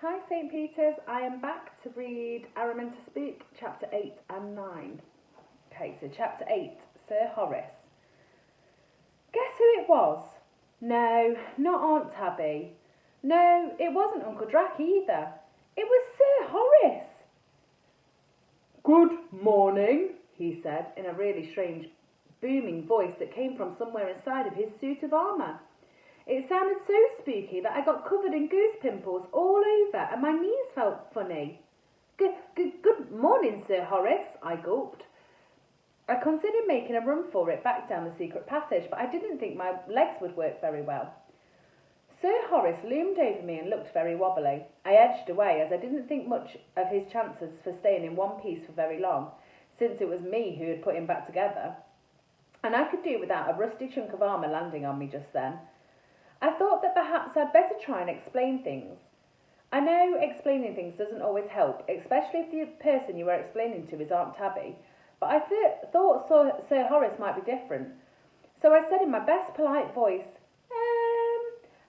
Hi St. Peter's, I am back to read Araminta Spook, chapter 8 and 9. Okay, so chapter 8, Sir Horace. Guess who it was? No, not Aunt Tabby. No, it wasn't Uncle Drac either. It was Sir Horace. Good morning, he said in a really strange, booming voice that came from somewhere inside of his suit of armour. It sounded so spooky that I got covered in goose pimples all over and my knees felt funny. Good morning, Sir Horace, I gulped. I considered making a run for it back down the secret passage, but I didn't think my legs would work very well. Sir Horace loomed over me and looked very wobbly. I edged away as I didn't think much of his chances for staying in one piece for very long, since it was me who had put him back together. And I could do without a rusty chunk of armour landing on me just then. I thought that perhaps I'd better try and explain things. I know explaining things doesn't always help, especially if the person you are explaining to is Aunt Tabby, but I thought Sir Horace might be different. So I said in my best polite voice,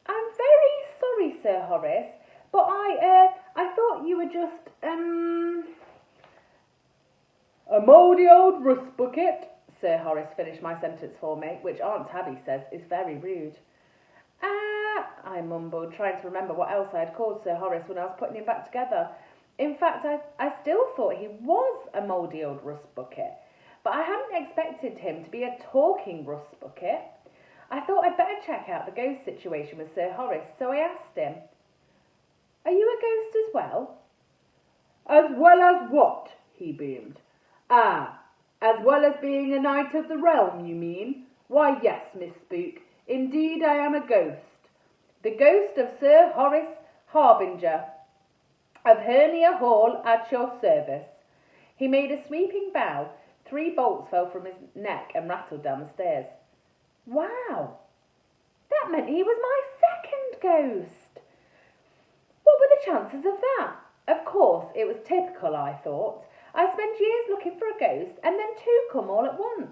I'm very sorry, Sir Horace, but I thought you were just, a mouldy old rust bucket. Sir Horace finished my sentence for me, which Aunt Tabby says is very rude. I mumbled, trying to remember what else I had called Sir Horace when I was putting him back together. In fact, I still thought he was a mouldy old rust bucket, but I hadn't expected him to be a talking rust bucket. I thought I'd better check out the ghost situation with Sir Horace, so I asked him, "Are you a ghost as well?" As well as what? He boomed. Ah, as well as being a knight of the realm, you mean? Why, yes, Miss Spook, indeed I am a ghost. The ghost of Sir Horace Harbinger of Hernia Hall at your service. He made a sweeping bow. 3 bolts fell from his neck and rattled down the stairs. Wow, that meant he was my second ghost. What were the chances of that? Of course, it was typical, I thought. I spent years looking for a ghost and then 2 come all at once.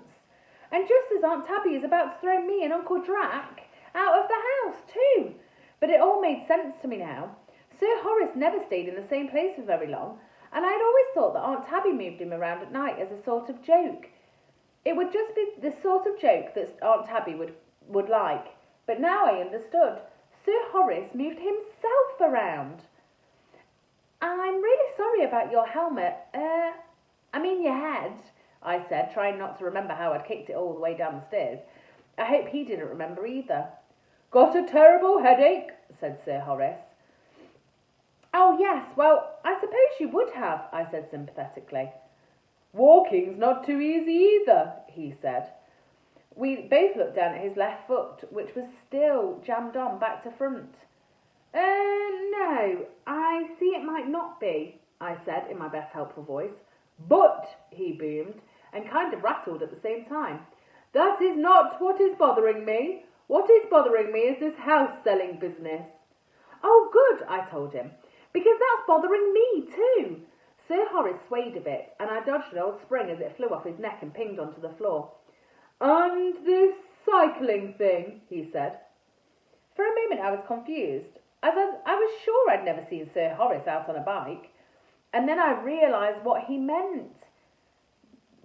And just as Aunt Tabby is about to throw me and Uncle Drac out of the house too. But it all made sense to me now. Sir Horace never stayed in the same place for very long, and I'd always thought that Aunt Tabby moved him around at night as a sort of joke. It would just be the sort of joke that Aunt Tabby would like. But now I understood. Sir Horace moved himself around. I'm really sorry about your helmet. Your head, I said, trying not to remember how I'd kicked it all the way down the stairs. I hope he didn't remember either. Got a terrible headache, said Sir Horace. Oh, yes, well, I suppose you would have, I said sympathetically. Walking's not too easy either, he said. We both looked down at his left foot, which was still jammed on back to front. No, I see it might not be, I said in my best helpful voice. But, he boomed, and kind of rattled at the same time, that is not what is bothering me. What is bothering me is this house-selling business. Oh, good, I told him, because that's bothering me too. Sir Horace swayed a bit, and I dodged an old spring as it flew off his neck and pinged onto the floor. And this cycling thing, he said. For a moment I was confused, as I was sure I'd never seen Sir Horace out on a bike. And then I realised what he meant.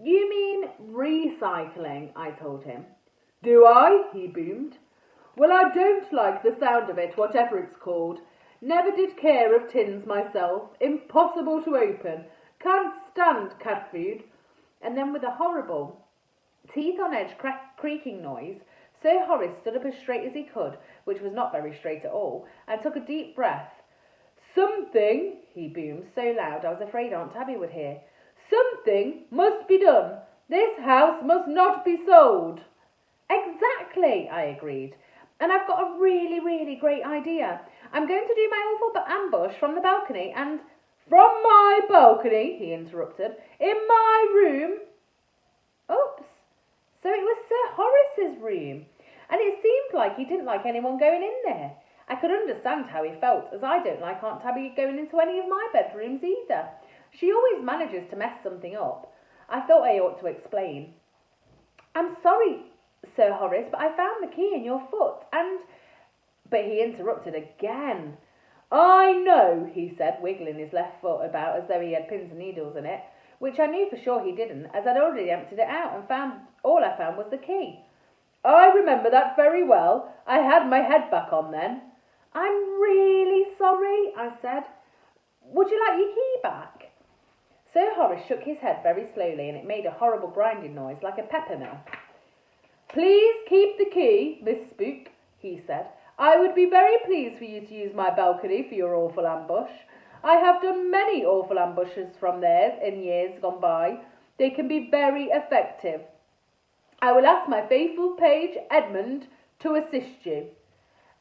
You mean recycling, I told him. Do I? He boomed. Well, I don't like the sound of it, whatever it's called. Never did care of tins myself. Impossible to open. Can't stand cat food. And then with a horrible, teeth-on-edge creaking noise, Sir Horace stood up as straight as he could, which was not very straight at all, and took a deep breath. Something, he boomed so loud I was afraid Aunt Tabby would hear. Something must be done. This house must not be sold. Exactly, I agreed. And I've got a really, really great idea. I'm going to do my awful ambush from the balcony and... From my balcony, he interrupted. In my room. Oops. So it was Sir Horace's room. And it seemed like he didn't like anyone going in there. I could understand how he felt, as I don't like Aunt Tabby going into any of my bedrooms either. She always manages to mess something up. I thought I ought to explain. I'm sorry, Sir Horace, but I found the key in your foot, and... But he interrupted again. I know, he said, wiggling his left foot about as though he had pins and needles in it, which I knew for sure he didn't, as I'd already emptied it out and all I found was the key. I remember that very well. I had my head back on then. I'm really sorry, I said. Would you like your key back? Sir Horace shook his head very slowly, and it made a horrible grinding noise like a pepper mill. Please keep the key, Miss Spook, he said. I would be very pleased for you to use my balcony for your awful ambush. I have done many awful ambushes from there in years gone by. They can be very effective. I will ask my faithful page, Edmund, to assist you.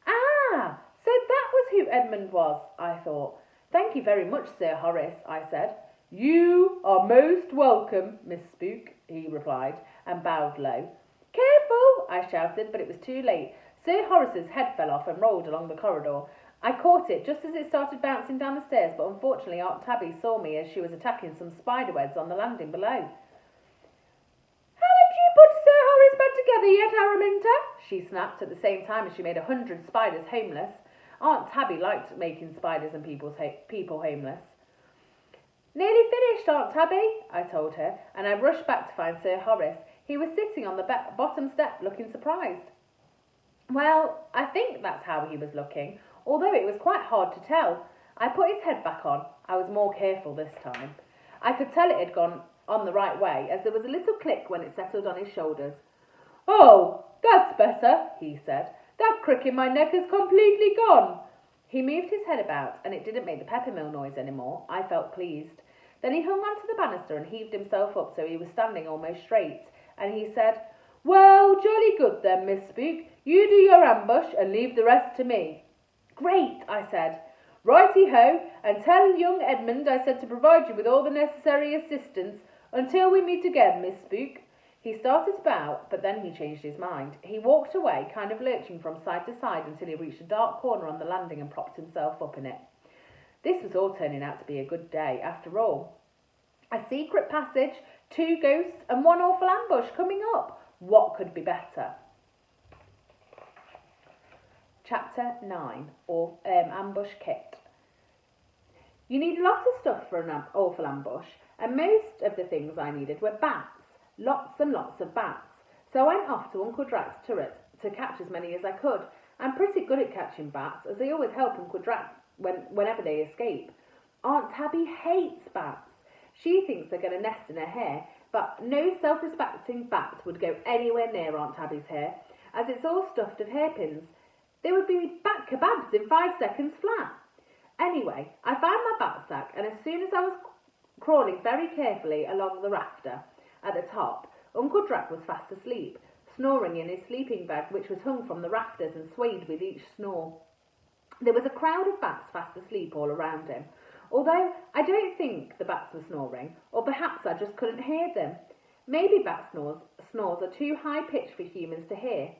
Ah, so that was who Edmund was, I thought. Thank you very much, Sir Horace, I said. You are most welcome, Miss Spook, he replied, and bowed low. Careful, I shouted, but it was too late. Sir Horace's head fell off and rolled along the corridor. I caught it just as it started bouncing down the stairs, but unfortunately Aunt Tabby saw me as she was attacking some spider webs on the landing below. Haven't you put Sir Horace back together yet, Araminta? She snapped at the same time as she made 100 spiders homeless. Aunt Tabby liked making spiders and people homeless. Nearly finished, Aunt Tabby, I told her, and I rushed back to find Sir Horace. He was sitting on the bottom step looking surprised. Well, I think that's how he was looking, although it was quite hard to tell. I put his head back on. I was more careful this time. I could tell it had gone on the right way, as there was a little click when it settled on his shoulders. Oh, that's better, he said. That crick in my neck has completely gone. He moved his head about, and it didn't make the peppermill noise anymore. I felt pleased. Then he hung onto the banister and heaved himself up so he was standing almost straight, and he said, Well, jolly good then, Miss Spook. You do your ambush and leave the rest to me. Great, I said. Righty-ho, and tell young Edmund I said to provide you with all the necessary assistance until we meet again, Miss Spook. He started to bow, but then he changed his mind. He walked away, kind of lurching from side to side until he reached a dark corner on the landing and propped himself up in it. This was all turning out to be a good day, after all. A secret passage, 2 ghosts, and 1 awful ambush coming up. What could be better? Chapter 9, or Ambush Kit. You need lots of stuff for an awful ambush, and most of the things I needed were bats. Lots and lots of bats. So I went off to Uncle Drax's turret to catch as many as I could. I'm pretty good at catching bats, as they always help Uncle Drax whenever they escape. Aunt Tabby hates bats. She thinks they're going to nest in her hair, but no self-respecting bat would go anywhere near Aunt Tabby's hair, as it's all stuffed of hairpins. They would be bat kebabs in 5 seconds flat. Anyway, I found my bat sack, and as soon as I was crawling very carefully along the rafter at the top, Uncle Drac was fast asleep, snoring in his sleeping bag, which was hung from the rafters and swayed with each snore. There was a crowd of bats fast asleep all around him, although I don't think the bats were snoring, or perhaps I just couldn't hear them. Maybe bat snores are too high-pitched for humans to hear.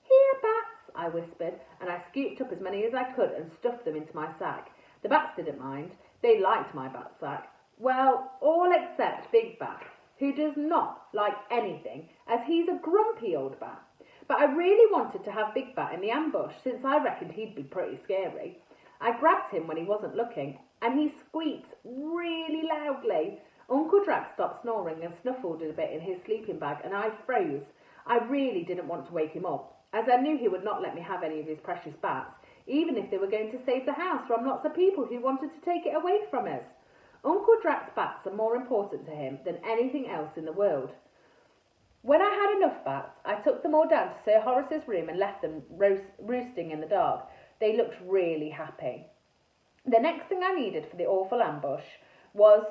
Here, bats, I whispered, and I scooped up as many as I could and stuffed them into my sack. The bats didn't mind. They liked my bat sack. Well, all except Big Bat, who does not like anything, as he's a grumpy old bat. But I really wanted to have Big Bat in the ambush, since I reckoned he'd be pretty scary. I grabbed him when he wasn't looking, and he squeaked really loudly. Uncle Drac stopped snoring and snuffled a bit in his sleeping bag, and I froze. I really didn't want to wake him up, as I knew he would not let me have any of his precious bats, even if they were going to save the house from lots of people who wanted to take it away from us. Uncle Drac's bats are more important to him than anything else in the world. When I had enough bats, I took them all down to Sir Horace's room and left them roosting in the dark. They looked really happy. The next thing I needed for the awful ambush was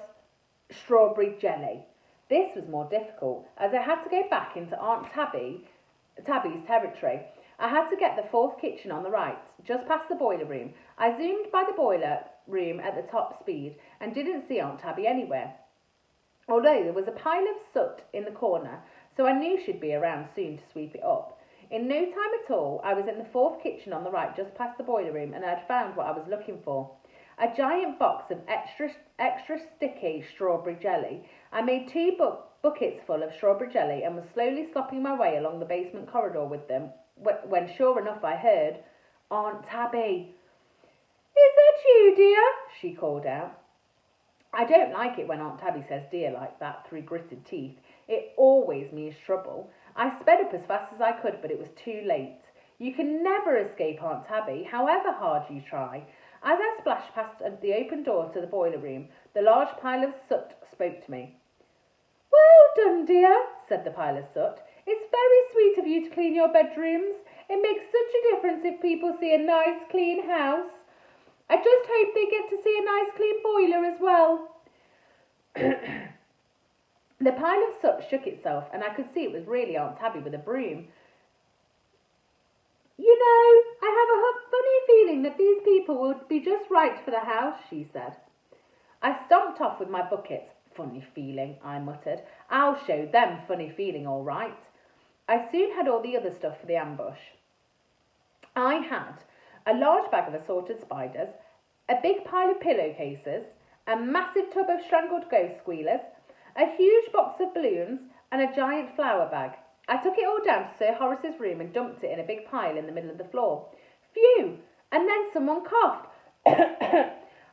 strawberry jelly. This was more difficult, as I had to go back into Aunt Tabby's territory. I had to get the 4th kitchen on the right, just past the boiler room. I zoomed by the boiler room at the top speed and didn't see Aunt Tabby anywhere, although there was a pile of soot in the corner, so I knew she'd be around soon to sweep it up. In no time at all, I was in the 4th kitchen on the right, just past the boiler room, and I'd found what I was looking for. A giant box of extra sticky strawberry jelly. I made 2 buckets full of strawberry jelly and was slowly slopping my way along the basement corridor with them, when sure enough I heard Aunt Tabby. Is that you, dear? She called out. I don't like it when Aunt Tabby says dear like that through gritted teeth. It always means trouble. I sped up as fast as I could, but it was too late. You can never escape Aunt Tabby, however hard you try. As I splashed past the open door to the boiler room, the large pile of soot spoke to me. Well done, dear, said the pile of soot. It's very sweet of you to clean your bedrooms. It makes such a difference if people see a nice, clean house. I just hope they get to see a nice, clean boiler as well. The pile of soot shook itself, and I could see it was really Aunt Tabby with a broom. You know, I have a funny feeling that these people would be just right for the house, she said. I stomped off with my buckets. Funny feeling, I muttered. I'll show them funny feeling, all right. I soon had all the other stuff for the ambush. I had a large bag of assorted spiders, a big pile of pillowcases, a massive tub of strangled ghost squealers, a huge box of balloons, and a giant flour bag. I took it all down to Sir Horace's room and dumped it in a big pile in the middle of the floor. Phew! And then someone coughed.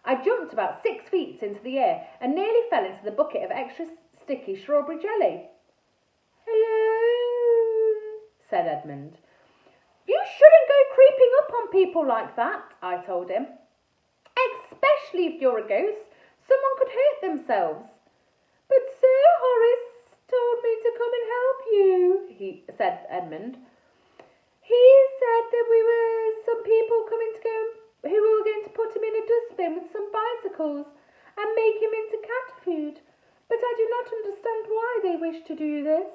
I jumped about 6 feet into the air and nearly fell into the bucket of extra sticky strawberry jelly. Hello, said Edmund. You shouldn't go creeping up on people like that, I told him. Especially if you're a ghost. Someone could hurt themselves. But Sir Horace told me to come and help you, said Edmund. He said that we were some people who were going to put him in a dustbin with some bicycles and make him into cat food. But I do not understand why they wish to do this.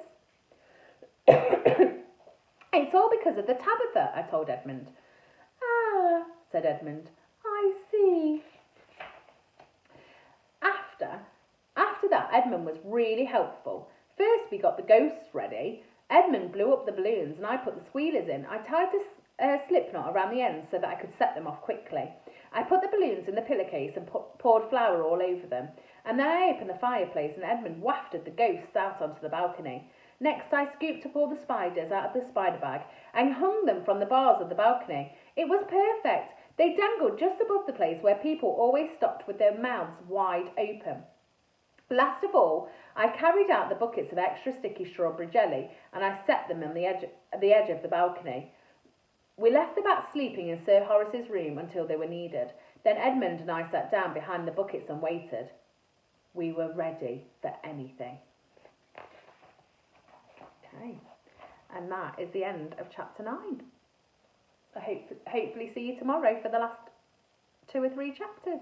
It's all because of the Tabitha, I told Edmund. Ah, said Edmund, I see. After that, Edmund was really helpful. First, we got the ghosts ready. Edmund blew up the balloons and I put the squealers in. I tied the slip knot around the ends so that I could set them off quickly. I put the balloons in the pillowcase and poured flour all over them. And then I opened the fireplace and Edmund wafted the ghosts out onto the balcony. Next, I scooped up all the spiders out of the spider bag and hung them from the bars of the balcony. It was perfect. They dangled just above the place where people always stopped with their mouths wide open. Last of all, I carried out the buckets of extra sticky strawberry jelly and I set them on the edge of the balcony. We left the bats sleeping in Sir Horace's room until they were needed. Then Edmund and I sat down behind the buckets and waited. We were ready for anything. Okay, and that is the end of chapter 9. I hopefully see you tomorrow for the last 2 or 3 chapters.